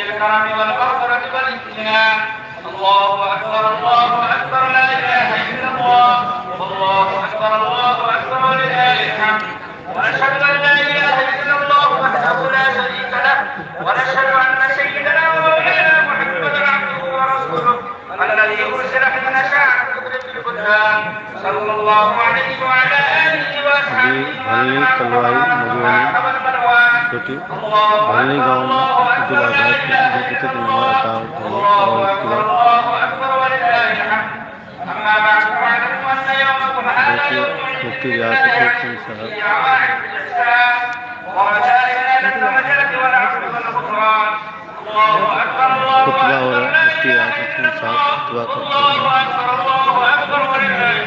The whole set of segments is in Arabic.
بالكرم والمغفرة والامتنان. الله أكبر الله أكبر لا إله إلا الله والله أكبر الله أكبر ولله الحمد. ونشهد أن لا إله إلا الله وحده لا شريك له ونشهد أن سيدنا ومولانا محمدا عبده ورسوله الذي أرسل بالنشاء القدرة القدام صلى الله عليه وعلى آله وأصحابه भलनी कलवाई मधुबनी छोटी भलनी गांव में ईद उल अजहा की ईद की नमाज अता हुई और इसके बाद देखिए मुफ्ती रियासत हुसैन साहब खुतबा हो रहा है। मुफ्ती रियासत हुसैन साहब खुतबा करते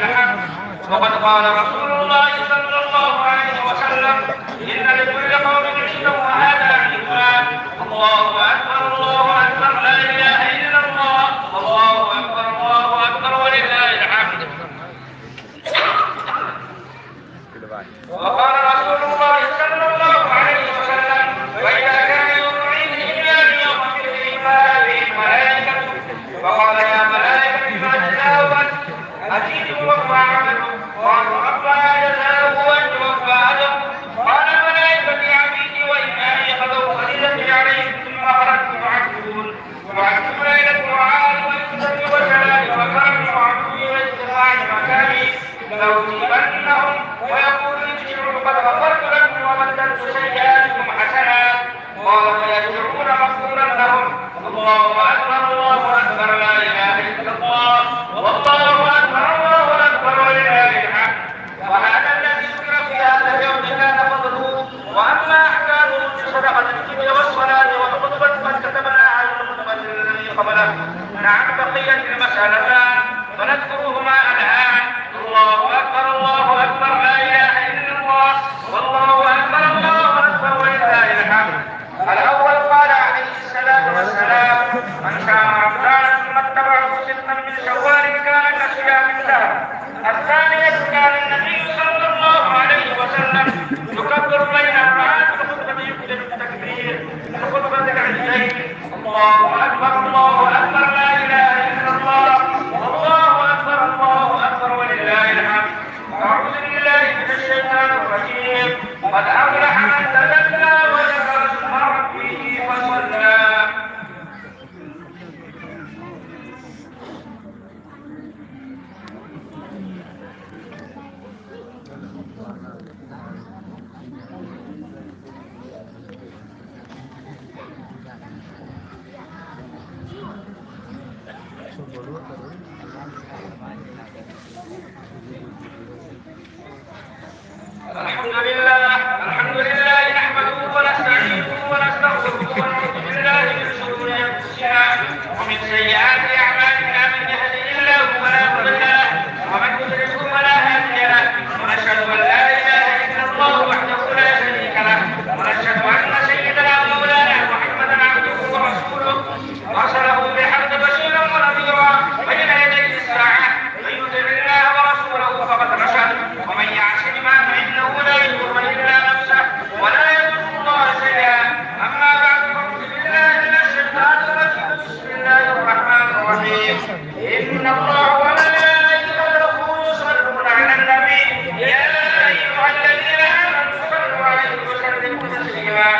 हैं। وقد قال رسول الله صلى الله عليه وسلم إن لكل قوم عيدا وهذا عيدنا. الله أكبر الله أكبر لا إله إلا الله الله أكبر ولله الحمد. وقال رسول الله صلى الله عليه وسلم وإذا كان يوم عيد إلا يوم فيه ما هذه الملائكة فقال يا ملائكة ما تجاوز أجيبوا وما عملوا قالوا ربنا جزاؤه أن يوفى أجره قال الملائكة عبيدي وإمامي قضوا فريضتي عليهم ثم خرجت تعبدون إلى الدعاء والسلم والسلام وكرم وعدوي واجتماع مكاني لأصيبنهم ويقول اشكروا قد غفرت لكم وبدلت سيئاتكم حسنات قال فيشعرون مغفورا لهم. الله أكبر لا إله إلا الله والله أكبر ولله الحمد. وهذا الذي ذكر في هذا اليوم كان فضله وأما أحكامه في صدقة الفطر والصلاة والخطبة قد كتبنا على الخطبة الذي قبله. نعم بقيت المسألتان فنذكرهما الآن. الله أكبر لا إله إلا الله والله أكبر ولله الحمد. الأول قال عليه الصلاة والسلام من كان رمضان ثم اتبعه ستا من شوال كان كصيام الدهر. الثانية كان النبي صلى الله عليه وسلم يكبر بين الركعات الخطبة يبدأ بالتكبير الخطبة العيدين. الله أكبر لا إله إلا الله والله أكبر ولله الحمد. أعوذ بالله من الشيطان الرجيم. قد أفلح من تزكى وذكر اسم ربه فصلى. الحمد لله نحمده ونستعينه ونستغفره ونعوذ بالله من شرور انفسنا ومن سيئات اعمالنا. من يهده الله فلا مضل له ومن يضلل فلا هادي له. ونشهد ان لا اله الا الله وحده لا شريك له ونشهد ان سيدنا مولانا محمدا عبده ورسوله ارسله بالحق بشيرا ونذيرا بين يدي الساعه. من يطع الله ورسوله فقد رشد ومن يعصهما فانه لا يضر الا نفسه ولا يضر الله شيئا. اما بعد فاعوذ بالله من الشيطان الرجيم. بسم الله الرحمن الرحيم. ان الله وملائكته يصلون على النبي يا ايها الذين امنوا صلوا عليه وسلموا تسليما.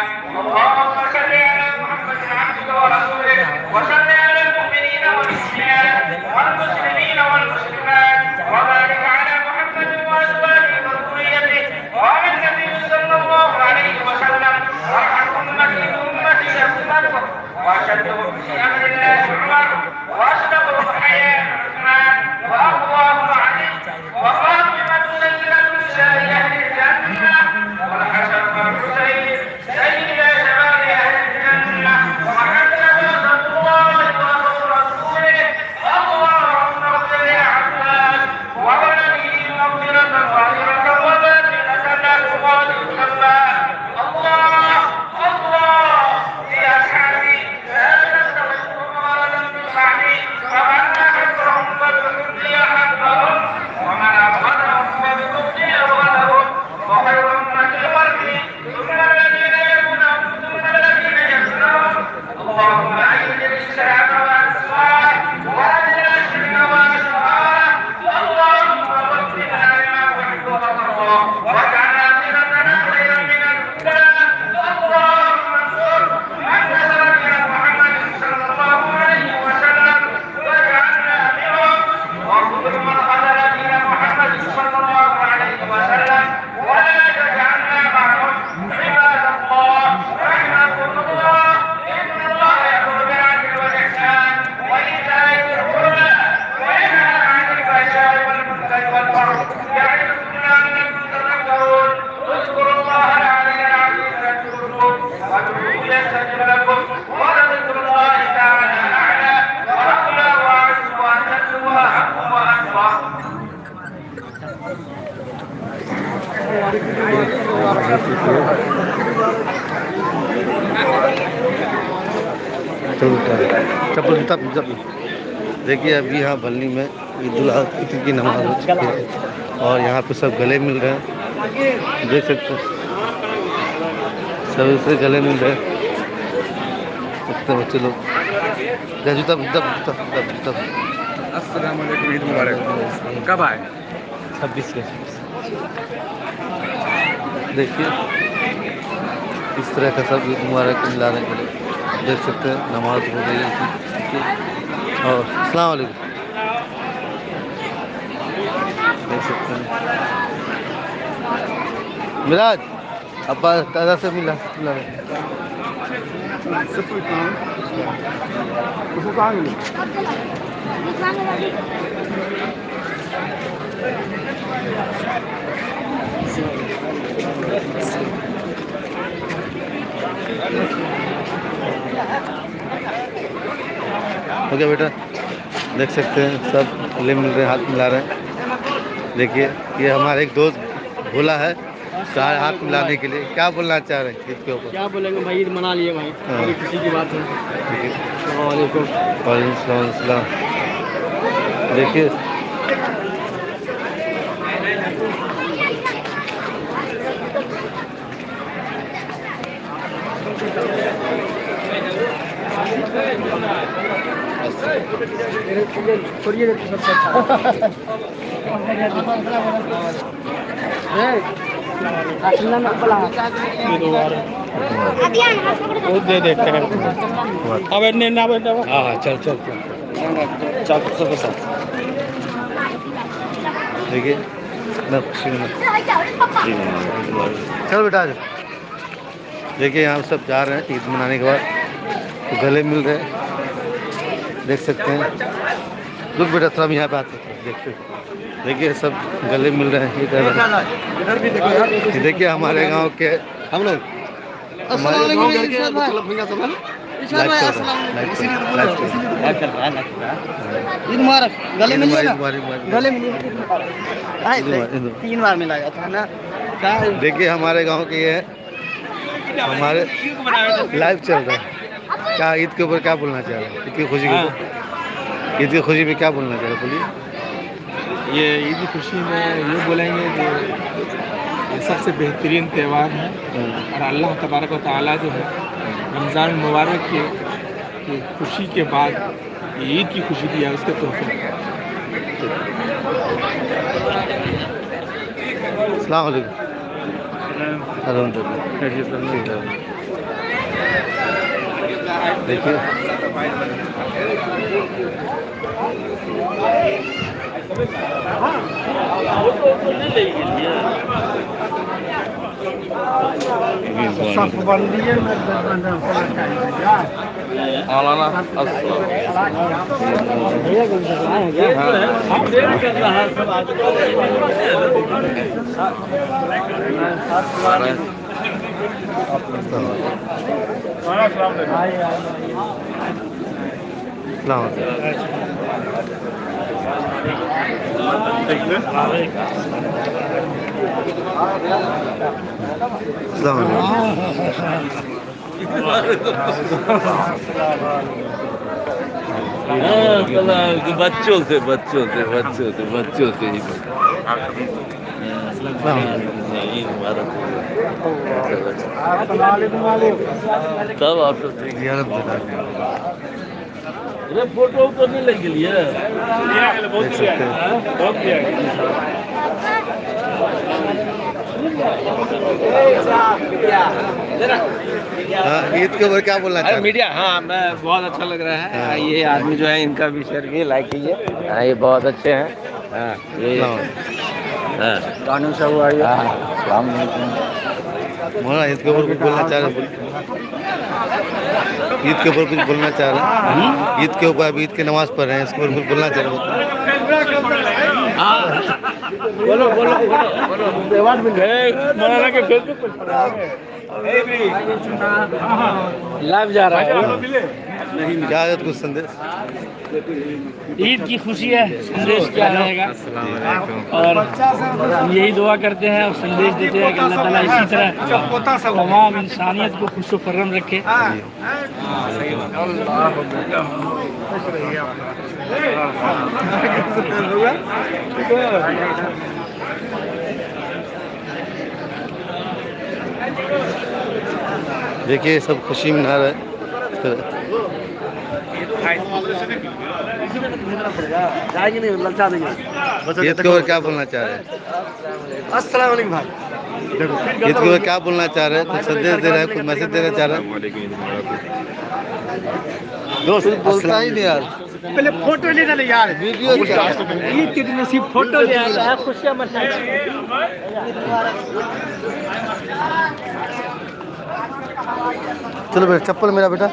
اللهم صل على محمد عبدك ورسولك وصل على المؤمنين والمؤمنات والمسلمين والمسلمات وبارك على محمد وازواجه وذريته. قال النبي صلى الله عليه وسلم ارحم امتي بامتي ابو واشدهم في امر الله عمر واصدقهم حياء عثمان واقواهم علي وفاطمه سيده نساء اهل الجنه والحسن والحسين سيد شباب اهل الجنه ومحمد رسول الله ورسوله. اللهم اغفر لعباس وولده مغفره ظاهره وباطنه لا تغادر ذنبا. الله في اصحابي لا تستغفروا مرضا من بعدي فمن احب ولذكر الله تعالى أعلى وأغلى وأعز وأجل وأحق وأكبر. चप्पल जूता देखिए अभी यहाँ बल्ली में ईद उल फितर की नमाज हो चुकी है और यहाँ पे सब गले मिल रहे हैं, देख सकते हैं सब से गले मिल रहे हैं बच्चे लोग। जूता अस्सलाम वालेकुम, ईद मुबारक। कब आए? 26 के देखिए इस तरह का सब ईद मुबारक मिलाने के लिए देख सकते हैं नमाज हो रही है और अस्सलाम वालेकुम देख सकते हैं। मिराज अब्बा दादा से मिला उसको कहाँ मिली? ओके बेटा देख सकते हैं सब गले मिल रहे हैं, हाथ मिला रहे हैं। देखिए ये हमारा एक दोस्त भोला है, सारे हाथ मिलाने के लिए क्या बोलना चाह रहे हैं ईद के ऊपर? क्या बोलेंगे भाई, ईद मना लिए भाई, बड़ी खुशी की बात है। वालेकुम सलाम। देखिए दे देते हैं अब ना बेटा। हाँ चल सबके साथ देखिए चल बेटा आज देखिए यहाँ सब जा रहे हैं ईद मनाने के बाद तो गले मिल रहे हैं, देख सकते हैं। रुक बेटा थोड़ा यहाँ पे आते देखते देखिए सब गले मिल रहे हैं। इधर भी देखो यार, ये देखिए हमारे गांव के हम लोग ईद मुबारक। गले मिलिए ना, गले मिलिए। 3 बार मिलाया था ना। देखिए हमारे गांव के ये हमारे लाइव चल रहा है। क्या ईद के ऊपर क्या बोलना चाह रहे हैं? ईद की खुशी के ऊपर, ईद की खुशी में क्या बोलना चाह रहे हैं? बोलिए। ये ईद की खुशी में ये बोलेंगे कि ये सबसे बेहतरीन त्यौहार है और अल्लाह तबारक व तआला जो है रमज़ान मुबारक की खुशी के बाद ईद की खुशी दिया उसके तोहफे। अस्सलाम वालेकुम। अल्हम्दुलिल्लाह। देखिए बच्चों से ही तब आप सब अरे फोटो तो नहीं लग गई है। ईद के ऊपर क्या बोलना चाह रहे हैं? मीडिया, हाँ मैं बहुत अच्छा लग रहा है। ये आदमी जो है इनका भी शेयर कीजिए, लाइक कीजिए। हाँ ये बहुत अच्छे हैं। हाँ ये कानून से हुआ ये। मोहना ईद के ऊपर कुछ बोलना चाह रहे हैं? ईद के ऊपर कुछ बोलना चाह रहे हैं? ईद के ऊपर अभी ईद की नमाज पढ़ रहे हैं, इसके ऊपर कुछ बोलना चाह रहे हैं? बोलो बोलो बोलो। लाइव जा रहा है। क्या है कुछ संदेश? ईद की खुशी है, संदेश क्या रहेगा? और हम यही दुआ करते हैं और संदेश देते हैं कि अल्लाह ताला इसी तरह तमाम इंसानियत को खुश फर्रम रखे। देखिए सब खुशी मना रहे हैं। ईद के ऊपर क्या बोलना चाह रहे हैं? अस्सलाम वालेकुम भाई। ईद के ऊपर क्या बोलना चाह रहे हैं? कुछ संदेश दे रहे हैं, कुछ मैसेज देना चाह रहे हैं? दोस्त बोलता ही नहीं यार। पहले फोटो ले ले यार, वीडियो क्या? ईद के दिन सिर्फ फोटो ले आता है, खुशियां मनाते हैं। चलो बेटा, चप्पल मेरा बेटा।